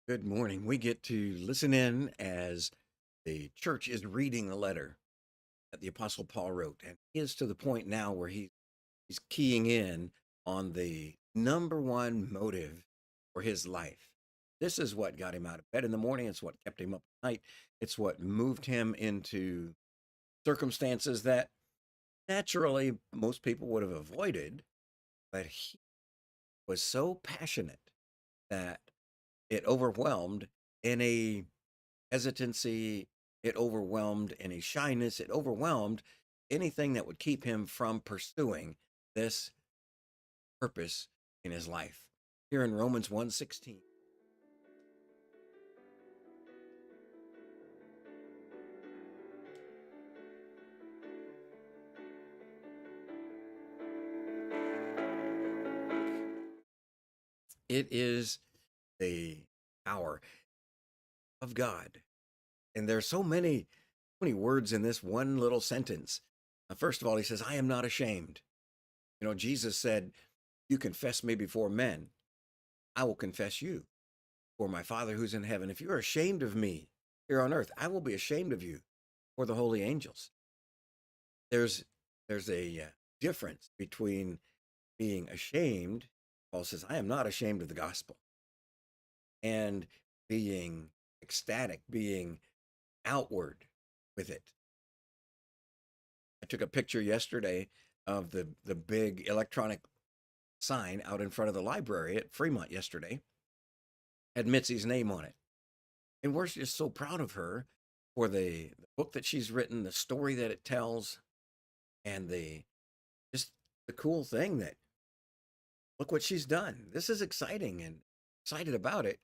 Good morning. We get to listen in as the church is reading the letter that the Apostle Paul wrote. And he is to the point now where he's keying in on the number one motive for his life. This is what got him out of bed in the morning. It's what kept him up at night. It's what moved him into circumstances that naturally most people would have avoided. But he was so passionate that it overwhelmed in a hesitancy, it overwhelmed any shyness, it overwhelmed anything that would keep him from pursuing this purpose in his life. Here in Romans 1:16, it is the power of God. And there's so many words in this one little sentence. First of all, he says, I am not ashamed. Jesus said, you confess me before men, I will confess you for my Father who's in heaven. If you're ashamed of me here on earth, I will be ashamed of you for the holy angels. There's there's a difference between being ashamed. Paul says, I am not ashamed of the gospel, and being ecstatic, being outward with it. I took a picture yesterday of the big electronic sign out in front of the library at Fremont yesterday, had Mitzi's name on it. And we're just so proud of her for the book that she's written, the story that it tells, and the just the cool thing that look what she's done. This is exciting and excited about it,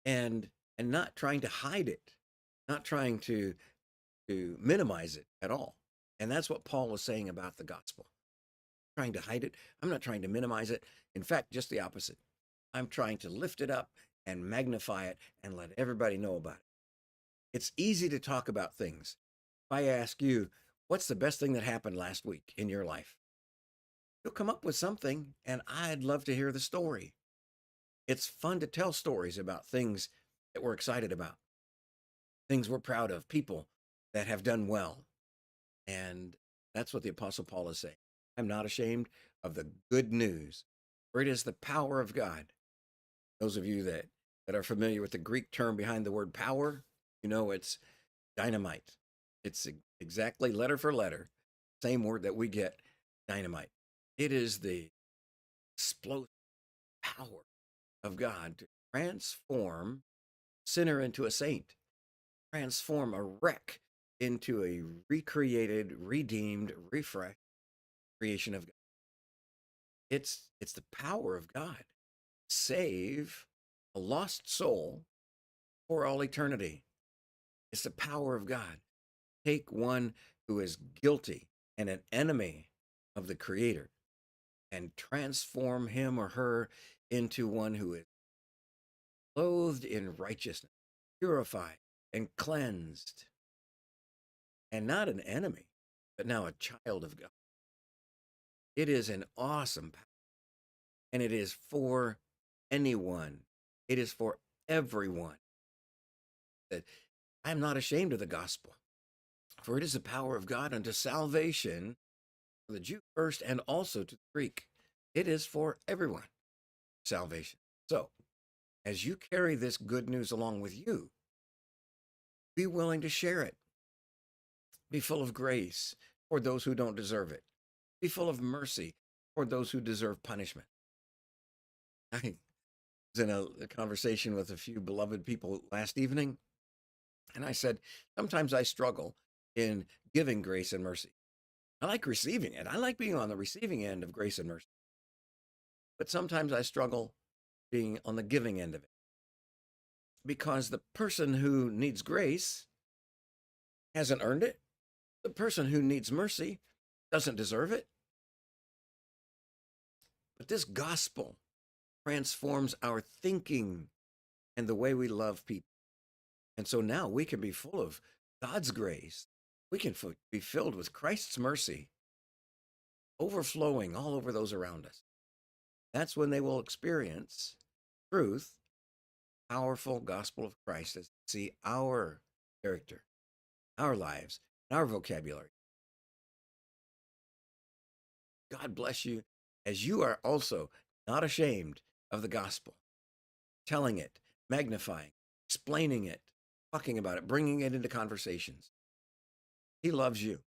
and not trying to hide it, not trying to minimize it at all. And that's what Paul was saying about the gospel. Trying to hide it. I'm not trying to minimize it. In fact, just the opposite. I'm trying to lift it up and magnify it and let everybody know about it. It's easy to talk about things. If I ask you, what's the best thing that happened last week in your life? You'll come up with something, and I'd love to hear the story. It's fun to tell stories about things that we're excited about, things we're proud of, people that have done well. And that's what the Apostle Paul is saying. I'm not ashamed of the good news, for it is the power of God. Those of you that are familiar with the Greek term behind the word power, it's dynamite. It's exactly letter for letter, same word that we get, dynamite. It is the explosive power of God to transform sinner into a saint, transform a wreck into a recreated, redeemed, refreshed creation of God. It's the power of God. Save a lost soul for all eternity. It's the power of God. Take one who is guilty and an enemy of the Creator and transform him or her into one who is clothed in righteousness, purified and cleansed, and not an enemy, but now a child of God. It is an awesome power, and it is for anyone. It is for everyone. That I am not ashamed of the gospel, for it is the power of God unto salvation for the Jew first and also to the Greek. It is for everyone, salvation. So, as you carry this good news along with you, be willing to share it. Be full of grace for those who don't deserve it. Be full of mercy for those who deserve punishment. I was in a conversation with a few beloved people last evening, and I said, sometimes I struggle in giving grace and mercy. I like receiving it. I like being on the receiving end of grace and mercy. But sometimes I struggle being on the giving end of it because the person who needs grace hasn't earned it. The person who needs mercy doesn't deserve it. But this gospel transforms our thinking and the way we love people. And so now we can be full of God's grace. We can be filled with Christ's mercy, overflowing all over those around us. That's when they will experience truth powerful gospel of Christ as we see our character, our lives, our vocabulary. God bless you as you are also not ashamed of the gospel, telling it, magnifying, explaining it, talking about it, bringing it into conversations. He loves you,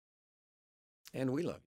and we love you.